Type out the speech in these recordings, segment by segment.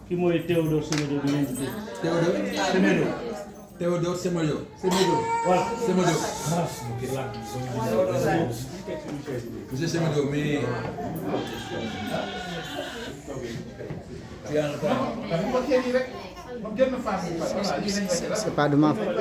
ki mooy Théodore Semedo bi ngeen di dégg. Théodore Semedo. Voilà. Semedo. Ah, Monsieur Semedo, mais... C'est pas de ma faute.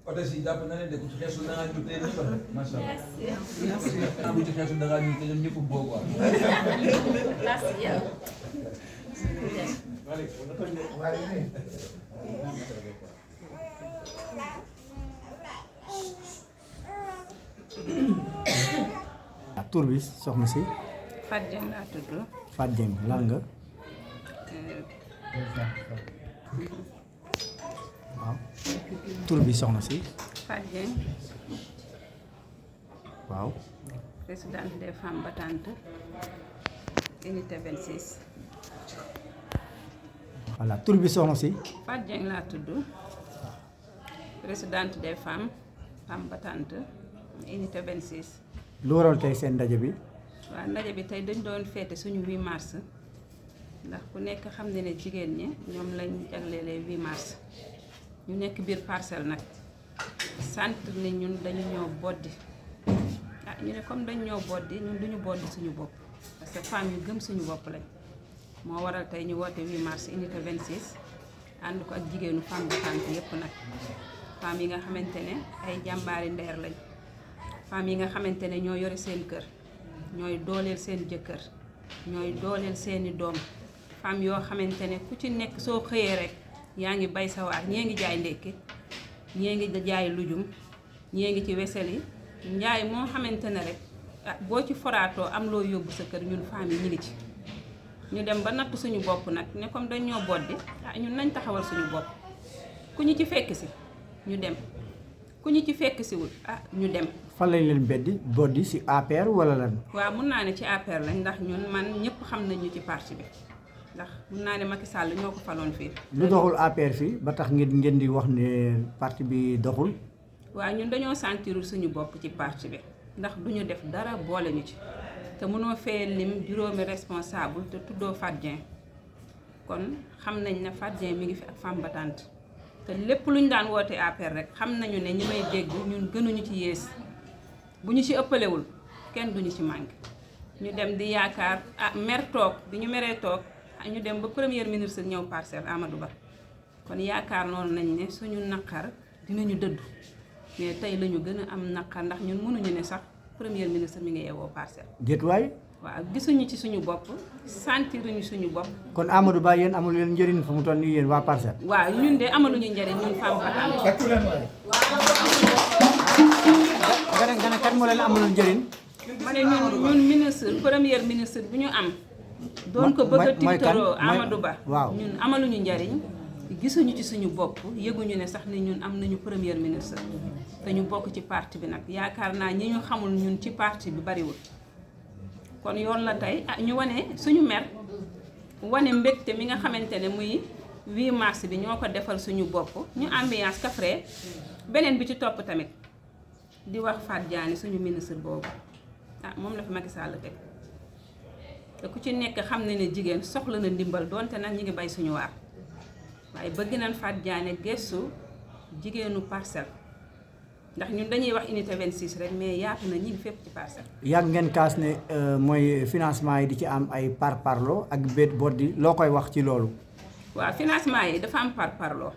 Oto si jàpp na ne de ku ci xeesul da ngaa ñu tey ñëpp macha allah. Merci. Bu ci xeesul da ngaa ñu tey ñoom ñëpp boo quoi. Merci. Tur bi soxna si. Fatou Dieng laa tudd. Fatou Dieng lan nga. waaw tur bi soxna si. Fatou Dieng. waaw. Présidente des femmes battantes unité 26. voilà tur bi soxna si. Fatou Dieng laa tudd. Présidente des femmes battantes unité 26. lu waral tey seen ndaje bi. waaw ndaje bi tey dañ doon féete suñu 8 mars ndax ku nekk xam ne ne jigéen ñi ñoom lañ jaglelee 8 mars ñu nekk biir parcelle nag sant ni ñun dañu ñoo boddi ñu ne comme dañ ñoo boddi ñun duñu boddi suñu bopp parce que femmes yu gëm suñu bopp lañ moo waral tey ñu woote 8 mars unité 26 ànd ko ak jigéenu femme battante yépp nag femmes yi nga xamante ne ay jàmbaari ndeer lañ femmes yi nga xamante ne ñoo yore seen kër ñooy dooleel seen jëkkër ñooy dooleel seeni doom femmes yoo xamante ne ku ci nekk soo xëyee rek yaa ngi bay sa waar ñee ngi jaay ndékki ñee ngi jaay lujum ñee ngi ci wesel yi njaay moo xamante ne rek boo ci foraatoo am loo yóbbu sa kër ñun femmes yi ñu ngi ci ñu dem ba natt suñu bopp nag ne comme dañ ñoo boddi ñun nañ taxawal suñu bopp ku ñu ci fekk si ñu dem ku ñu ci fekk siwul ñu dem. fan lañ leen boddi ci APR wala lan. waaw mun naa ne ci APR lañ ndax ñun man ñëpp xam nañu ci parti bi ndax mun naa ne Macky Sall ñoo ko faloon fii. lu doxul APR fii ba tax ngeen di wax ne parti bi doxul. waaw ñun dañoo sentirul suñu bopp ci parti bi ndax duñu def dara boole ñu ci te mënoo fee lim juróomi responsable te tuddoo Fatou Dieng kon xam nañ ne Fatou Dieng mi ngi fi ak femme battante te lépp lu ñu daan woote APR rek xam nañu ne ñi may dégg ñun gënuñu ci yées bu ñu ci ëppalewul kenn duñu ci manqué ñu dem di yaakaar mer toog bi ñu meree toog ñu dem ba premier ministre ñëw Parcelles Amadou Ba kon yaakaar noonu nañ ne suñu naqar dinañu dëddu mais tey la ñu gën a am naqar ndax ñun mënuñu ne sax premier ministre mi ngi yeewoo Parcelles. déet waay. waaw gisuñu ci suñu bopp sentiruñu suñu bopp. kon Amadou Ba yéen amul leen njëriñ fu mu toll nii yéen waa Parcelles. waaw ñun de amaluñu njëriñ ñun femme battante. nga ne kan moo leen amul njëriñ. ma ne ñun ministre premier ministre bi ñu am. doon ko bëgg a tiitaroo Amadou Ba. waaw ñun amaluñu njëriñ. gisuñu ci suñu bopp yëguñu ne sax ni ñun am nañu premier ministre te ñu bokk ci parti bi nag yaakaar naa ñi ñu xamul ñun ci parti bi bariwul kon yoon la tey ñu wane suñu mer wane mbégte mi nga xamante ne muy 8 mars bi ñoo ko defal suñu bopp ñu ambiance kafre beneen bi ci topp tamit di wax Fatou Diané suñu ministre boobu moom la fi Macky Sall teg te ku ci nekk xam ne ne jigéen soxla na ndimbal donte nag ñi ngi bay suñu waar waaye bëgg nañ Fatou Diané gëstu jigéenu Parcelles ndax ñun dañuy wax unité 26 rek mais yaatu na ñi ngi fépp ci Parcelles. yàgg ngeen kaas ne mooy financement yi di ci am ay parparloo ak béet boddi loo koy wax ci loolu. waaw financement yi dafa am parparloo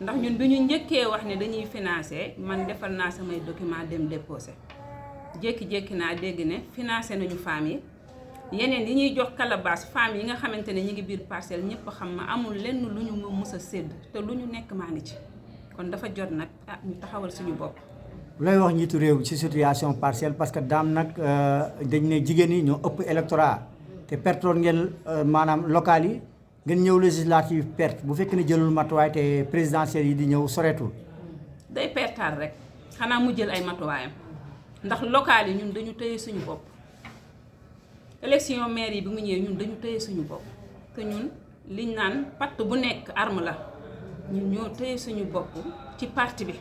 ndax ñun bi ñu njëkkee wax ne dañuy financé man defal naa samay document dem déposé jékki-jékki naa dégg ne financé nañu femmes yi. yeneen yi ñuy jox calebasse femmes yi nga xamante ne ñi ngi biir Parcelles ñëpp xam ma amul lenn lu ñu ma mus a sédd te lu ñu nekk maa ngi ci kon dafa jot nag ñu taxawal suñu bopp. looy wax njiitu réew ci situation Parcelles parce que daam nag dañ ne jigéen yi ñoo ëpp électorat te pertoon ngeen maanaam local yi ngeen ñëw législative perte bu fekk ne jëlul matuwaay te présidentielles yi di ñëw soreetul. day pertaal rek xanaa mu jël ay matuwaayam ndax local yi ñun dañu tëye suñu bopp. élection maire yi bi mu ñëwee ñun dañu tëye suñu bopp te ñun liñ naan patt bu nekk arme la ñun ñoo tëye suñu bopp ci parti bi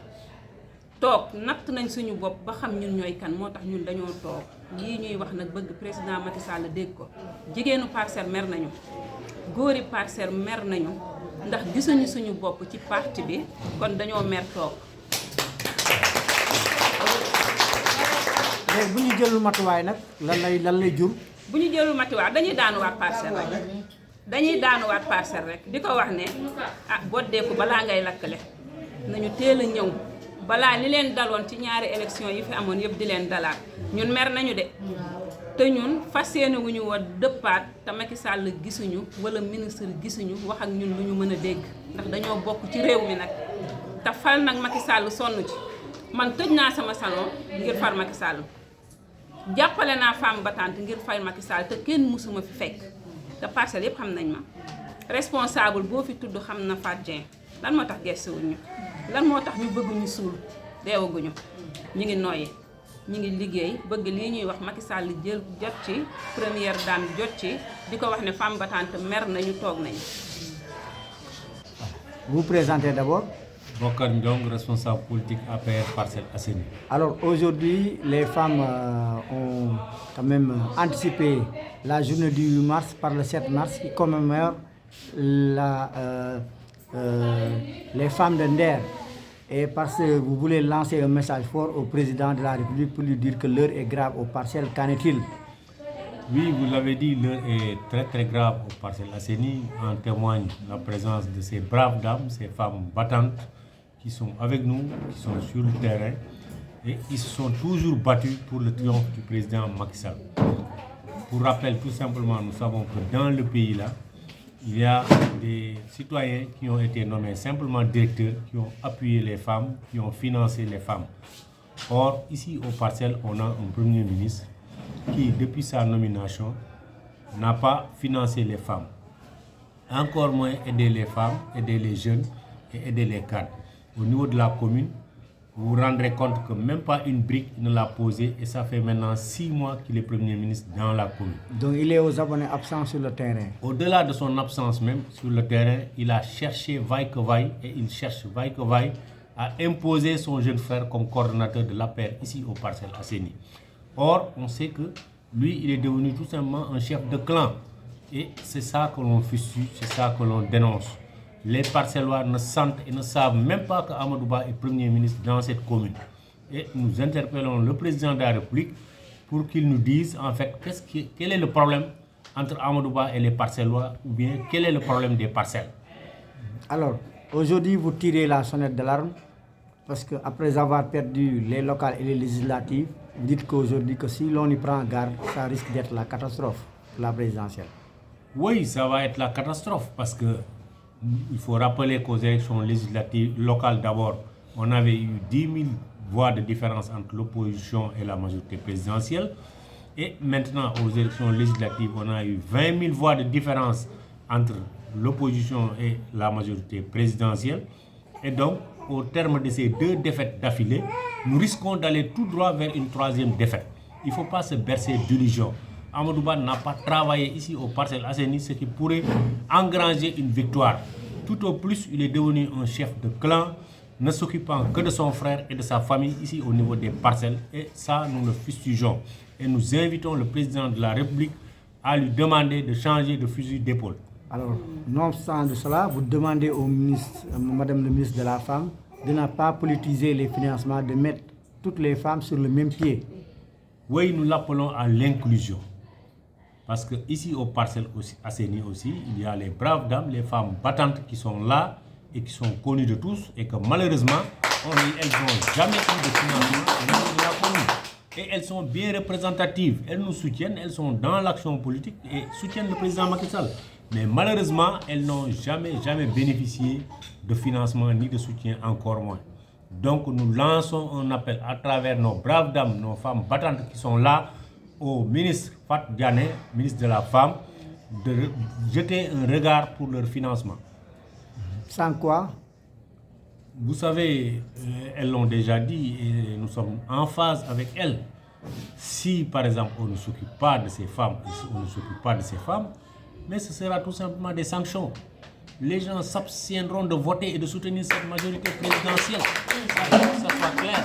toog natt nañ suñu bopp ba xam ñun ñooy kan moo tax ñun dañoo toog lii ñuy wax nag bëgg président Macky Sall dégg ko jigéenu Parcelles mer nañu góori Parcelles mer nañu ndax gisuñu suñu bopp ci parti bi kon dañoo mer toog. léegi bu ñu jëlul matuwaay nag lan lay jur. bu ñu jëlul matuwaay dañuy daanuwaat Parcelles rek dañuy daanuwaat Parcelles rek di ko wax ne boddeeku balaa ngay lakkale nañu teel a ñëw balaa li leen daloon ci ñaari élection yi fi amoon yëpp di leen dalaat ñun mer nañu de te ñun fas yéene wu ñu woon dëppaat te Macky Sall gisuñu wala ministre gisuñu wax ak ñun lu ñu mën a dégg ndax dañoo bokk ci réew mi nag te fal nag Macky Sall sonn ci man tëj naa sama salon ngir far Macky Sall jàppale naa femme battante ngir fay Macky Sall te kenn mësuma fi fekk te Parcelles yëpp xam nañ ma responsable boo fi tudd xam na Fatou Dieng lan moo tax gestuwuñu lan moo tax ñu bëgg ñu suul deewaguñu ñu ngi noyyi ñu ngi liggéey bëgg lii ñuy wax Macky Sall jël jot ci première dame jot ci di ko wax ne femme battante mer nañu toog nañu. Vous présentez d'abord. Bokar Ndiong, responsable politique APR Parcelles Assainies. Alors aujourd'hui, les femmes ont quand même anticipé la journée du 8 mars par le 7 mars qui commémore les femmes de Nder. Et parce que vous voulez lancer un message fort au président de la République pour lui dire que l'heure est grave aux Parcelles, qu'en est-il? Oui, vous l'avez dit, l'heure est très très grave aux Parcelles Assainies. En témoigne la présence de ces braves dames, ces femmes battantes qui sont avec nous, qui sont sur le terrain et qui se sont toujours battus pour le triomphe du président Macky Sall. Pour rappel, tout simplement, nous savons que dans le pays-là, il y a des citoyens qui ont été nommés simplement directeurs, qui ont appuyé les femmes, qui ont financé les femmes. Or, ici aux Parcelles, on a un premier ministre qui, depuis sa nomination, n'a pas financé les femmes. Encore moins aider les femmes, aider les jeunes et aider les cadres. Au niveau de la commune, vous vous rendrez compte que même pas une brique ne l'a posée et ça fait maintenant 6 mois qu'il est Premier ministre dans la commune. Donc il est aux abonnés absents sur le terrain. Au-delà de son absence même sur le terrain, il a cherché vaille que vaille et il cherche vaille que vaille à imposer son jeune frère comme coordonnateur de l'APR ici aux Parcelles Assainies. Or, on sait que lui, il est devenu tout simplement un chef de clan. Et c'est ça que l'on fustige, c'est ça que l'on dénonce. les Parcellois ne sentent et ne savent même pas que Amadou Ba est Premier ministre dans cette commune. Et nous interpellons le président de la République pour qu'il nous dise en fait quel est le problème entre Amadou Ba et les Parcellois, ou bien quel est le problème des parcelles. Alors, aujourd'hui, vous tirez la sonnette d'alarme parce qu'après avoir perdu les locales et les législatives, vous dites qu'aujourd'hui, que si l'on y prend garde, ça risque d'être la catastrophe pour la présidentielle. Oui, ça va être la catastrophe parce que il faut rappeler qu'aux élections législatives locales d'abord, on avait eu 10 000 voix de différence entre l'opposition et la majorité présidentielle. Et maintenant, aux élections législatives, on a eu 20 000 voix de différence entre l'opposition et la majorité présidentielle. Et donc, au terme de ces 2 défaites d'affilée, nous risquons d'aller tout droit vers une 3e défaite. Il ne faut pas se bercer d'illusions. Amadou Ba n'a pas travaillé ici au Parcelles Assainies, ce qui pourrait engranger une victoire. Tout au plus, il est devenu un chef de clan, ne s'occupant que de son frère et de sa famille ici au niveau des parcelles. Et ça, nous le fustigeons. Et nous invitons le président de la République à lui demander de changer de fusil d'épaule. Alors, nonobstant de cela, vous demandez au ministre, Madame le ministre de la Femme, de ne pas politiser les financements, de mettre toutes les femmes sur le même pied. Oui, nous l'appelons à l'inclusion. Parce qu'ici au Parcelles Assainies aussi, il y a les braves dames, les femmes battantes qui sont là et qui sont connues de tous et que malheureusement, elles n'ont jamais eu de financement au niveau de la commune. Et elles sont bien représentatives, elles nous soutiennent, elles sont dans l'action politique et soutiennent le président Macky Sall. Mais malheureusement, elles n'ont jamais bénéficié de financement ni de soutien, encore moins. Donc nous lançons un appel à travers nos braves dames, nos femmes battantes qui sont là, au ministre Fat Diané, ministre de la Femme, de jeter un regard pour leur financement. Sans quoi? Vous savez, elles l'ont déjà dit et nous sommes en phase avec elles. Si par exemple on ne s'occupe pas de ces femmes, mais ce sera tout simplement des sanctions. Les gens s'abstiendront de voter et de soutenir cette majorité présidentielle. Ça soit clair.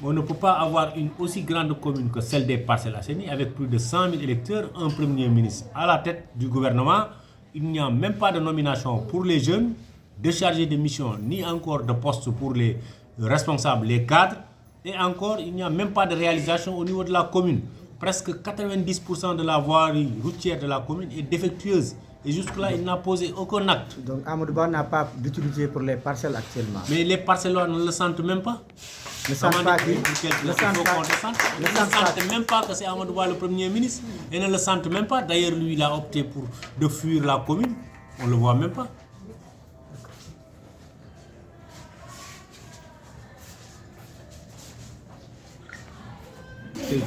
On ne peut pas avoir une aussi grande commune que celle des Parcelles Assainies avec plus de 100 000 électeurs, un Premier ministre à la tête du gouvernement. Il n'y a même pas de nomination pour les jeunes, déchargés de mission, ni encore de poste pour les responsables, les cadres. Et encore, il n'y a même pas de réalisation au niveau de la commune. Presque 90% de la voirie routière de la commune est défectueuse. Et jusque-là, il n'a posé aucun acte. Donc Amadou Ba n'a pas d'utilité pour les parcelles actuellement. Mais les Parcellois ne le sentent même pas. Ne sentent pas qui? Ne sentent même pas que c'est Amadou Ba le Premier ministre. Et ne le sentent même pas. D'ailleurs, lui, il a opté de fuir la commune. On ne le voit même pas. C'est